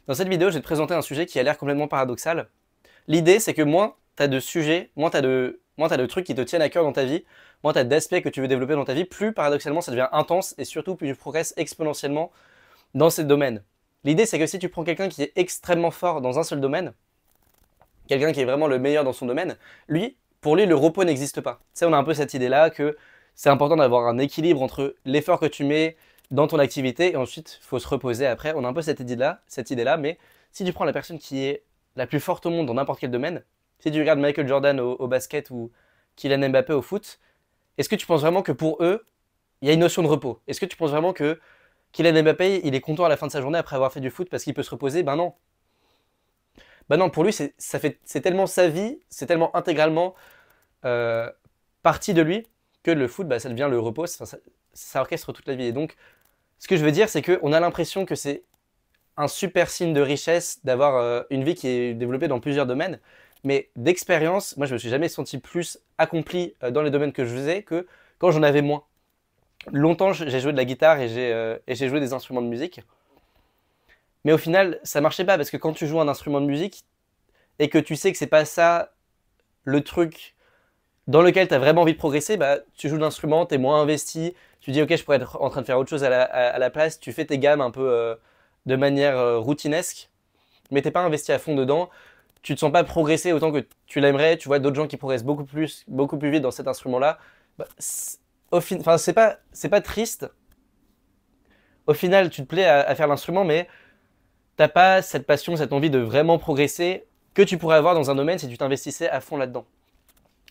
Dans cette vidéo, je vais te présenter un sujet qui a l'air complètement paradoxal. L'idée, c'est que moins tu as de sujets, moins t'as de trucs qui te tiennent à cœur dans ta vie, moins tu as d'aspects que tu veux développer dans ta vie, plus paradoxalement ça devient intense et surtout plus tu progresses exponentiellement dans ces domaines. L'idée, c'est que si tu prends quelqu'un qui est extrêmement fort dans un seul domaine, quelqu'un qui est vraiment le meilleur dans son domaine, pour lui, le repos n'existe pas. Tu sais, on a un peu cette idée-là que c'est important d'avoir un équilibre entre l'effort que tu mets dans ton activité et ensuite, il faut se reposer après. On a un peu cette idée-là, mais si tu prends la personne qui est la plus forte au monde dans n'importe quel domaine, si tu regardes Michael Jordan au basket ou Kylian Mbappé au foot, est-ce que tu penses vraiment que pour eux, il y a une notion de repos? Est-ce que tu penses vraiment que Kylian Mbappé, il est content à la fin de sa journée après avoir fait du foot parce qu'il peut se reposer? Ben non. Ben non, pour lui, c'est tellement sa vie, c'est tellement intégralement euh, partie de lui que le foot, bah, ça devient le repos, ça orchestre toute la vie. Et donc, ce que je veux dire, c'est qu'on a l'impression que c'est un super signe de richesse d'avoir une vie qui est développée dans plusieurs domaines. Mais d'expérience, moi, je me suis jamais senti plus accompli dans les domaines que je faisais que quand j'en avais moins. Longtemps, j'ai joué de la guitare et j'ai joué des instruments de musique. Mais au final, ça marchait pas parce que quand tu joues un instrument de musique et que tu sais que c'est pas ça le truc dans lequel tu as vraiment envie de progresser, bah, tu joues de l'instrument, tu es moins investi, tu dis ok, je pourrais être en train de faire autre chose à la place, tu fais tes gammes un peu de manière routinesque, mais t'es pas investi à fond dedans, tu te sens pas progresser autant que tu l'aimerais, tu vois d'autres gens qui progressent beaucoup plus vite dans cet instrument-là. Bah, enfin, c'est pas triste. Au final, tu te plais à faire l'instrument, mais t'as pas cette passion, cette envie de vraiment progresser que tu pourrais avoir dans un domaine si tu t'investissais à fond là-dedans.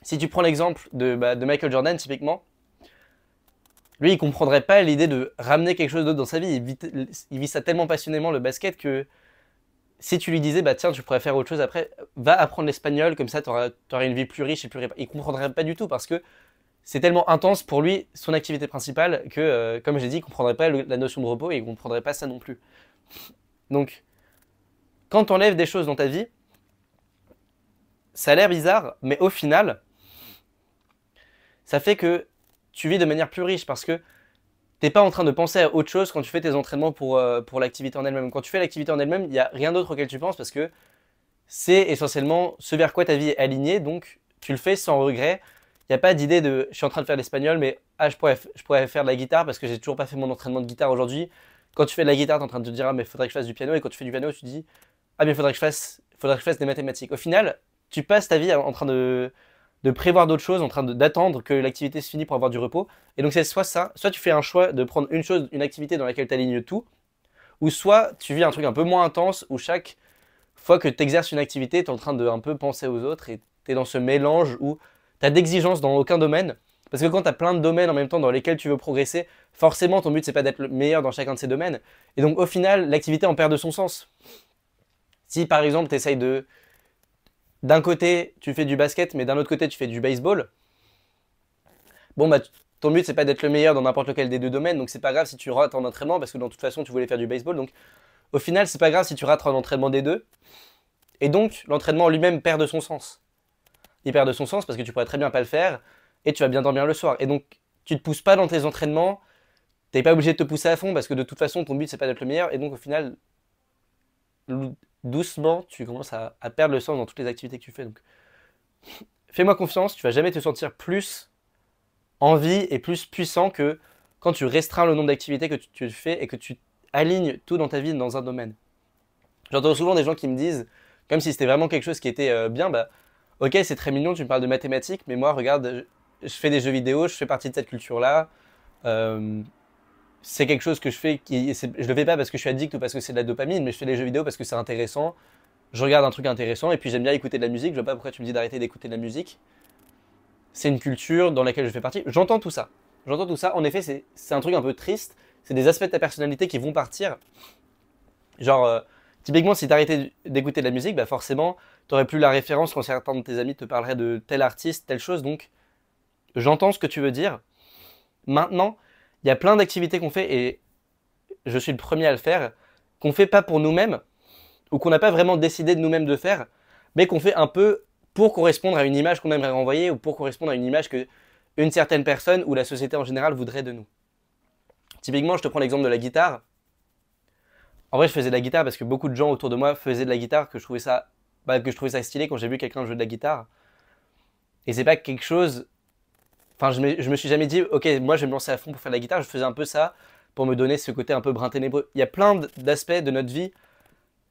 Si tu prends l'exemple de Michael Jordan, typiquement, lui, il comprendrait pas l'idée de ramener quelque chose d'autre dans sa vie. Il vit ça tellement passionnément, le basket, que si tu lui disais, bah tiens, tu pourrais faire autre chose après, va apprendre l'espagnol, comme ça, tu auras une vie plus riche et plus répartie. Il comprendrait pas du tout parce que c'est tellement intense pour lui, son activité principale, que, comme j'ai dit, il comprendrait pas la notion de repos et il comprendrait pas ça non plus. Donc, quand tu enlèves des choses dans ta vie, ça a l'air bizarre, mais au final, ça fait que tu vis de manière plus riche parce que t'es pas en train de penser à autre chose quand tu fais tes entraînements pour l'activité en elle-même. Quand tu fais l'activité en elle-même, il n'y a rien d'autre auquel tu penses parce que c'est essentiellement ce vers quoi ta vie est alignée, donc tu le fais sans regret. Il n'y a pas d'idée de je suis en train de faire l'espagnol, mais ah, je pourrais faire de la guitare parce que j'ai toujours pas fait mon entraînement de guitare aujourd'hui. Quand tu fais de la guitare, tu es en train de te dire ah, mais faudrait que je fasse du piano, et quand tu fais du piano, tu te dis ah, mais faudrait que je fasse des mathématiques. Au final, tu passes ta vie en train de prévoir d'autres choses, en train d'attendre que l'activité se finisse pour avoir du repos. Et donc c'est soit ça, soit tu fais un choix de prendre une chose, une activité dans laquelle tu alignes tout, ou soit tu vis un truc un peu moins intense où chaque fois que tu exerces une activité, tu es en train de un peu penser aux autres et tu es dans ce mélange où tu as d'exigences dans aucun domaine. Parce que quand tu as plein de domaines en même temps dans lesquels tu veux progresser, forcément ton but c'est pas d'être le meilleur dans chacun de ces domaines. Et donc au final, l'activité en perd de son sens. Si par exemple tu essayes de d'un côté, tu fais du basket, mais d'un autre côté, tu fais du baseball. Bon, bah, ton but, c'est pas d'être le meilleur dans n'importe lequel des deux domaines, donc c'est pas grave si tu rates en entraînement, parce que de toute façon, tu voulais faire du baseball. Donc, au final, c'est pas grave si tu rates en entraînement des deux. Et donc, l'entraînement lui-même perd de son sens. Il perd de son sens parce que tu pourrais très bien pas le faire, et tu vas bien dormir le soir. Et donc, tu te pousses pas dans tes entraînements, t'es pas obligé de te pousser à fond, parce que de toute façon, ton but, c'est pas d'être le meilleur. Et donc, au final, doucement, tu commences à perdre le sens dans toutes les activités que tu fais. Donc, fais-moi confiance, tu vas jamais te sentir plus en vie et plus puissant que quand tu restreins le nombre d'activités que tu fais et que tu alignes tout dans ta vie dans un domaine. J'entends souvent des gens qui me disent, comme si c'était vraiment quelque chose qui était bien, bah ok c'est très mignon, tu me parles de mathématiques, mais moi regarde, je fais des jeux vidéo, je fais partie de cette culture-là. Euh, c'est quelque chose que je fais, je le fais pas parce que je suis addict ou parce que c'est de la dopamine, mais je fais des jeux vidéo parce que c'est intéressant. Je regarde un truc intéressant et puis j'aime bien écouter de la musique. Je vois pas pourquoi tu me dis d'arrêter d'écouter de la musique. C'est une culture dans laquelle je fais partie. J'entends tout ça. J'entends tout ça. En effet, c'est un truc un peu triste. C'est des aspects de ta personnalité qui vont partir. Genre, typiquement, si t'arrêtais d'écouter de la musique, bah forcément, t'aurais plus la référence quand certains de tes amis te parleraient de tel artiste, telle chose. Donc, j'entends ce que tu veux dire. Maintenant, il y a plein d'activités qu'on fait, et je suis le premier à le faire, qu'on fait pas pour nous-mêmes, ou qu'on n'a pas vraiment décidé de nous-mêmes de faire, mais qu'on fait un peu pour correspondre à une image qu'on aimerait renvoyer ou pour correspondre à une image que une certaine personne ou la société en général voudrait de nous. Typiquement, je te prends l'exemple de la guitare. En vrai, je faisais de la guitare parce que beaucoup de gens autour de moi faisaient de la guitare, que je trouvais ça stylé quand j'ai vu quelqu'un jouer de la guitare. Et c'est pas quelque chose. Enfin, je me suis jamais dit, ok, moi je vais me lancer à fond pour faire de la guitare. Je faisais un peu ça pour me donner ce côté un peu brin ténébreux. Il y a plein d'aspects de notre vie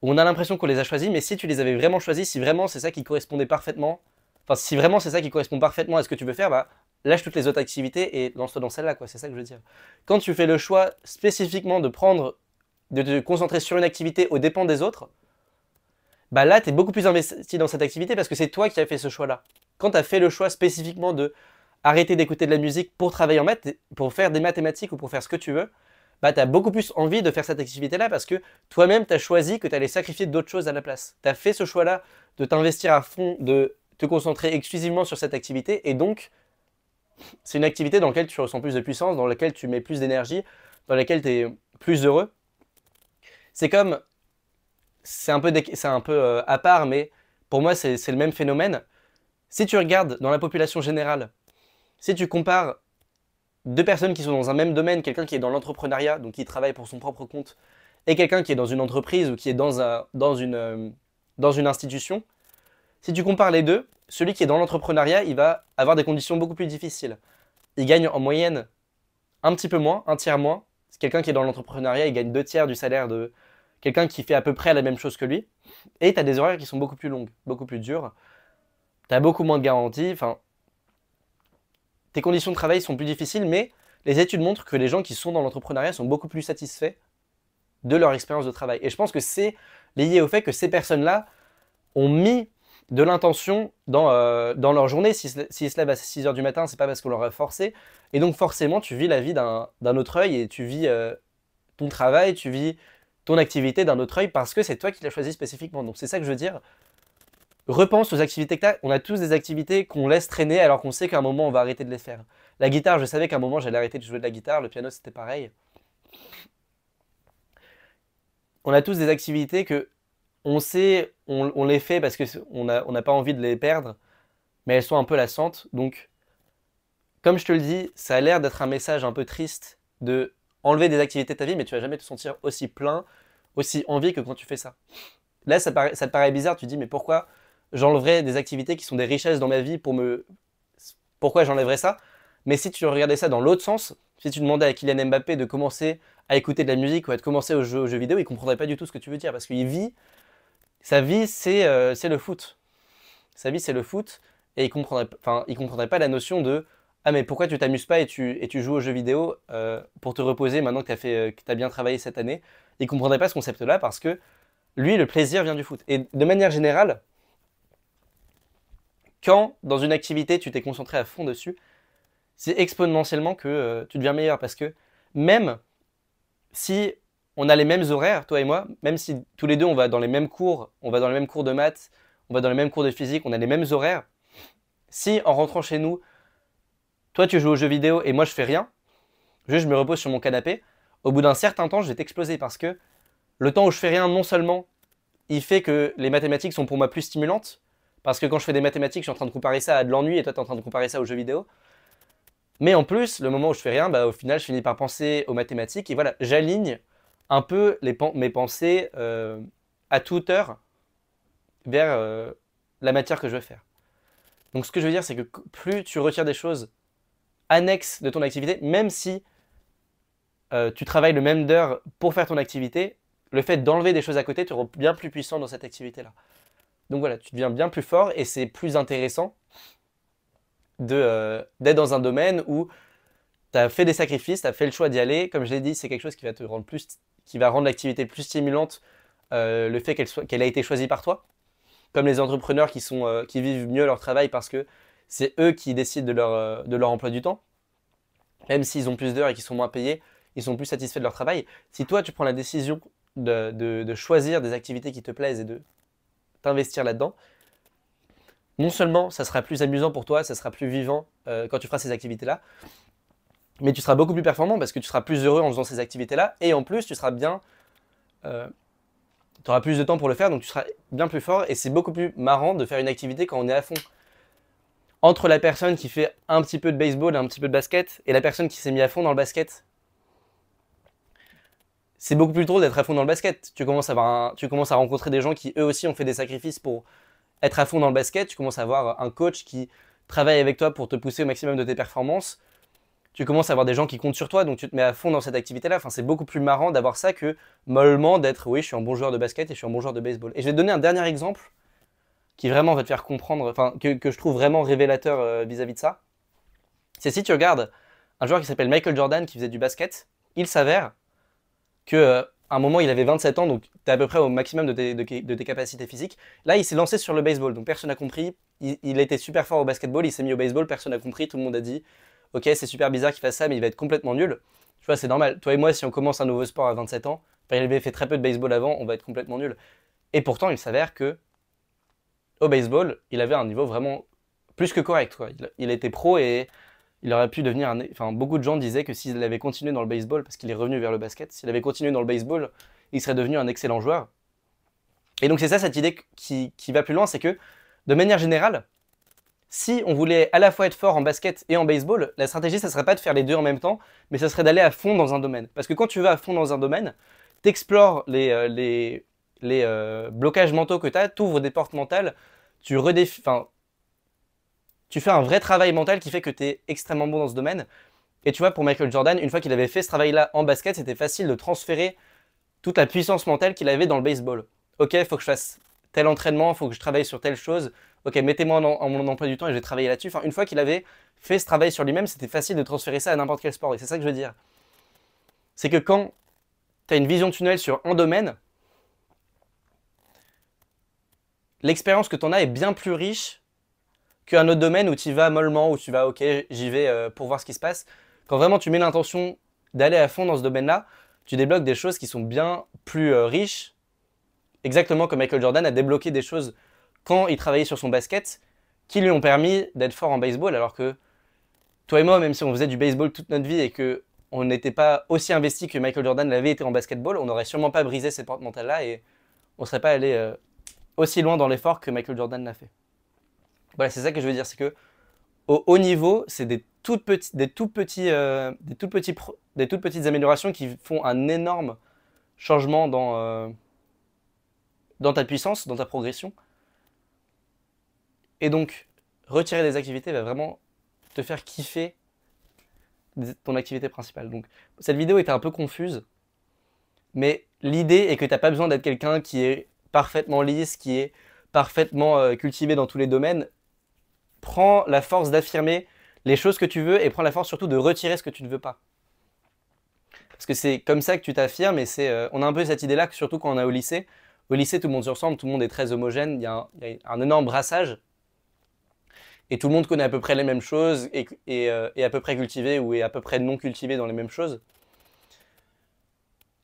où on a l'impression qu'on les a choisis, mais si tu les avais vraiment choisis, si vraiment c'est ça qui correspondait parfaitement, enfin, si vraiment c'est ça qui correspond parfaitement à ce que tu veux faire, bah, lâche toutes les autres activités et lance-toi dans celle-là, quoi. C'est ça que je veux dire. Quand tu fais le choix spécifiquement de te concentrer sur une activité aux dépens des autres, bah là, tu es beaucoup plus investi dans cette activité parce que c'est toi qui as fait ce choix-là. Quand tu as fait le choix spécifiquement de arrêter d'écouter de la musique pour travailler en maths, pour faire des mathématiques ou pour faire ce que tu veux, bah tu as beaucoup plus envie de faire cette activité-là parce que toi-même, tu as choisi que tu allais sacrifier d'autres choses à la place. Tu as fait ce choix-là de t'investir à fond, de te concentrer exclusivement sur cette activité et donc, c'est une activité dans laquelle tu ressens plus de puissance, dans laquelle tu mets plus d'énergie, dans laquelle tu es plus heureux. C'est comme c'est un peu à part, mais pour moi, c'est le même phénomène. Si tu regardes dans la population générale, si tu compares deux personnes qui sont dans un même domaine, quelqu'un qui est dans l'entrepreneuriat, donc qui travaille pour son propre compte, et quelqu'un qui est dans une entreprise ou qui est dans une institution, si tu compares les deux, celui qui est dans l'entrepreneuriat, il va avoir des conditions beaucoup plus difficiles. Il gagne en moyenne un petit peu moins, un tiers moins. Quelqu'un qui est dans l'entrepreneuriat, il gagne 2 tiers du salaire de quelqu'un qui fait à peu près la même chose que lui. Et tu as des horaires qui sont beaucoup plus longues, beaucoup plus dures. Tu as beaucoup moins de garanties. Enfin, tes conditions de travail sont plus difficiles, mais les études montrent que les gens qui sont dans l'entrepreneuriat sont beaucoup plus satisfaits de leur expérience de travail. Et je pense que c'est lié au fait que ces personnes-là ont mis de l'intention dans leur journée. S'ils se lèvent à 6 heures du matin, c'est pas parce qu'on leur a forcé. Et donc forcément, tu vis la vie d'un autre œil et tu vis ton travail, tu vis ton activité d'un autre œil parce que c'est toi qui l'as choisi spécifiquement. Donc c'est ça que je veux dire. Repense aux activités que tu as. On a tous des activités qu'on laisse traîner alors qu'on sait qu'à un moment on va arrêter de les faire. La guitare, je savais qu'à un moment j'allais arrêter de jouer de la guitare. Le piano, c'était pareil. On a tous des activités que on sait, on les fait parce qu'on n'a pas envie de les perdre, mais elles sont un peu lassantes. Donc, comme je te le dis, ça a l'air d'être un message un peu triste de enlever des activités de ta vie, mais tu vas jamais te sentir aussi plein, aussi envie que quand tu fais ça. Là, ça te paraît bizarre, tu te dis, mais pourquoi j'enlèverais des activités qui sont des richesses dans ma vie Pourquoi j'enlèverais ça? Mais si tu regardais ça dans l'autre sens, si tu demandais à Kylian Mbappé de commencer à écouter de la musique ou à commencer aux jeux vidéo, il comprendrait pas du tout ce que tu veux dire parce qu'il vit, sa vie c'est le foot. Sa vie c'est le foot et il comprendrait pas la notion de ah mais pourquoi tu t'amuses pas et tu joues aux jeux vidéo pour te reposer maintenant que que t'as bien travaillé cette année. Il comprendrait pas ce concept-là parce que lui, le plaisir vient du foot. Et de manière générale, quand dans une activité tu t'es concentré à fond dessus, c'est exponentiellement que tu deviens meilleur. Parce que même si on a les mêmes horaires, toi et moi, même si tous les deux on va dans les mêmes cours, on va dans les mêmes cours de maths, on va dans les mêmes cours de physique, on a les mêmes horaires, si en rentrant chez nous, toi tu joues aux jeux vidéo et moi je fais rien, juste je me repose sur mon canapé, au bout d'un certain temps je vais t'exploser parce que le temps où je fais rien, non seulement il fait que les mathématiques sont pour moi plus stimulantes, parce que quand je fais des mathématiques, je suis en train de comparer ça à de l'ennui et toi tu es en train de comparer ça aux jeux vidéo. Mais en plus, le moment où je fais rien, bah, au final, je finis par penser aux mathématiques et voilà, j'aligne un peu mes pensées à toute heure vers la matière que je veux faire. Donc ce que je veux dire, c'est que plus tu retires des choses annexes de ton activité, même si tu travailles le même d'heure pour faire ton activité, le fait d'enlever des choses à côté te rend bien plus puissant dans cette activité-là. Donc voilà, tu deviens bien plus fort et c'est plus intéressant d'être dans un domaine où tu as fait des sacrifices, tu as fait le choix d'y aller. Comme je l'ai dit, c'est quelque chose qui va te rendre qui va rendre l'activité plus stimulante, le fait qu'elle a été choisie par toi. Comme les entrepreneurs qui vivent mieux leur travail parce que c'est eux qui décident de leur emploi du temps. Même s'ils ont plus d'heures et qu'ils sont moins payés, ils sont plus satisfaits de leur travail. Si toi, tu prends la décision de choisir des activités qui te plaisent et de t'investir là-dedans, non seulement ça sera plus amusant pour toi, ça sera plus vivant quand tu feras ces activités-là, mais tu seras beaucoup plus performant parce que tu seras plus heureux en faisant ces activités-là, et en plus tu seras bien, tu auras plus de temps pour le faire, donc tu seras bien plus fort, et c'est beaucoup plus marrant de faire une activité quand on est à fond. Entre la personne qui fait un petit peu de baseball et un petit peu de basket, et la personne qui s'est mis à fond dans le basket, c'est beaucoup plus drôle d'être à fond dans le basket. Tu commences à rencontrer des gens qui eux aussi ont fait des sacrifices pour être à fond dans le basket. Tu commences à avoir un coach qui travaille avec toi pour te pousser au maximum de tes performances. Tu commences à avoir des gens qui comptent sur toi, donc tu te mets à fond dans cette activité-là. Enfin, c'est beaucoup plus marrant d'avoir ça que mollement d'être, oui, je suis un bon joueur de basket et je suis un bon joueur de baseball. Et je vais te donner un dernier exemple qui vraiment va te faire comprendre, enfin, que je trouve vraiment révélateur vis-à-vis de ça. C'est si tu regardes un joueur qui s'appelle Michael Jordan qui faisait du basket, il s'avère que à un moment il avait 27 ans, donc tu es à peu près au maximum de tes capacités physiques. Là, il s'est lancé sur le baseball, donc personne n'a compris. Il était super fort au basketball, il s'est mis au baseball, personne n'a compris, tout le monde a dit ok, c'est super bizarre qu'il fasse ça, mais il va être complètement nul. Tu vois, c'est normal. Toi et moi, si on commence un nouveau sport à 27 ans, il avait fait très peu de baseball avant, on va être complètement nul. Et pourtant, il s'avère que au baseball, il avait un niveau vraiment plus que correct, quoi. Il était pro et il aurait pu devenir un. Enfin, beaucoup de gens disaient que s'il avait continué dans le baseball, parce qu'il est revenu vers le basket, s'il avait continué dans le baseball, il serait devenu un excellent joueur. Et donc, c'est ça cette idée qui va plus loin, c'est que, de manière générale, si on voulait à la fois être fort en basket et en baseball, la stratégie, ça serait pas de faire les deux en même temps, mais ça serait d'aller à fond dans un domaine. Parce que quand tu vas à fond dans un domaine, t'explores les blocages mentaux que tu as, t'ouvres des portes mentales, enfin, tu fais un vrai travail mental qui fait que tu es extrêmement bon dans ce domaine. Et tu vois, pour Michael Jordan, une fois qu'il avait fait ce travail-là en basket, c'était facile de transférer toute la puissance mentale qu'il avait dans le baseball. Ok, il faut que je fasse tel entraînement, il faut que je travaille sur telle chose. Ok, mettez-moi en mon emploi du temps et je vais travailler là-dessus. Enfin, une fois qu'il avait fait ce travail sur lui-même, c'était facile de transférer ça à n'importe quel sport. Et c'est ça que je veux dire. C'est que quand tu as une vision tunnel sur un domaine, l'expérience que tu en as est bien plus riche qu'un autre domaine où tu vas mollement, où tu vas, ok, j'y vais pour voir ce qui se passe. Quand vraiment tu mets l'intention d'aller à fond dans ce domaine-là, tu débloques des choses qui sont bien plus riches. Exactement comme Michael Jordan a débloqué des choses quand il travaillait sur son basket qui lui ont permis d'être fort en baseball, alors que toi et moi, même si on faisait du baseball toute notre vie et que on n'était pas aussi investi que Michael Jordan l'avait été en basketball, on n'aurait sûrement pas brisé ces portes mentales-là et on ne serait pas allé aussi loin dans l'effort que Michael Jordan l'a fait. Voilà, c'est ça que je veux dire, c'est que au haut niveau, c'est des toutes petites améliorations qui font un énorme changement dans ta puissance, dans ta progression. Et donc, retirer des activités va vraiment te faire kiffer ton activité principale. Donc, cette vidéo était un peu confuse, mais l'idée est que tu n'as pas besoin d'être quelqu'un qui est parfaitement lisse, qui est parfaitement cultivé dans tous les domaines. Prends la force d'affirmer les choses que tu veux et prends la force surtout de retirer ce que tu ne veux pas. Parce que c'est comme ça que tu t'affirmes et on a un peu cette idée-là, surtout quand on est au lycée. Au lycée, tout le monde se ressemble, tout le monde est très homogène, il y a un énorme brassage. Et tout le monde connaît à peu près les mêmes choses et est à peu près cultivé ou est à peu près non cultivé dans les mêmes choses.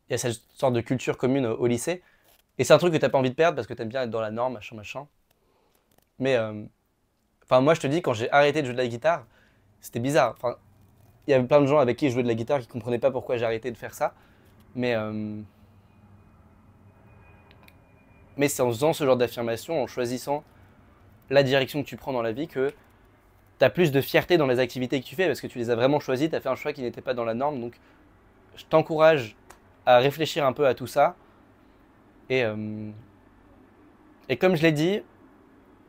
Il y a cette sorte de culture commune au lycée. Et c'est un truc que tu n'as pas envie de perdre parce que tu aimes bien être dans la norme, machin, machin. Mais, enfin, moi, je te dis, quand j'ai arrêté de jouer de la guitare, c'était bizarre. Enfin, il y avait plein de gens avec qui je jouais de la guitare qui ne comprenaient pas pourquoi j'ai arrêté de faire ça. Mais c'est en faisant ce genre d'affirmation, en choisissant la direction que tu prends dans la vie, que tu as plus de fierté dans les activités que tu fais parce que tu les as vraiment choisies, tu as fait un choix qui n'était pas dans la norme. Donc, je t'encourage à réfléchir un peu à tout ça. Et comme je l'ai dit,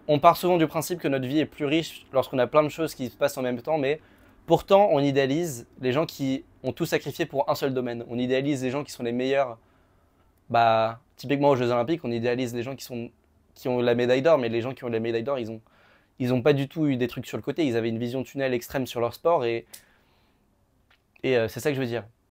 on part souvent du principe que notre vie est plus riche lorsqu'on a plein de choses qui se passent en même temps, mais pourtant, on idéalise les gens qui ont tout sacrifié pour un seul domaine. On idéalise les gens qui sont les meilleurs. Bah, typiquement aux Jeux Olympiques, on idéalise les gens qui ont la médaille d'or, mais les gens qui ont la médaille d'or, ils ont pas du tout eu des trucs sur le côté. Ils avaient une vision tunnel extrême sur leur sport et c'est ça que je veux dire.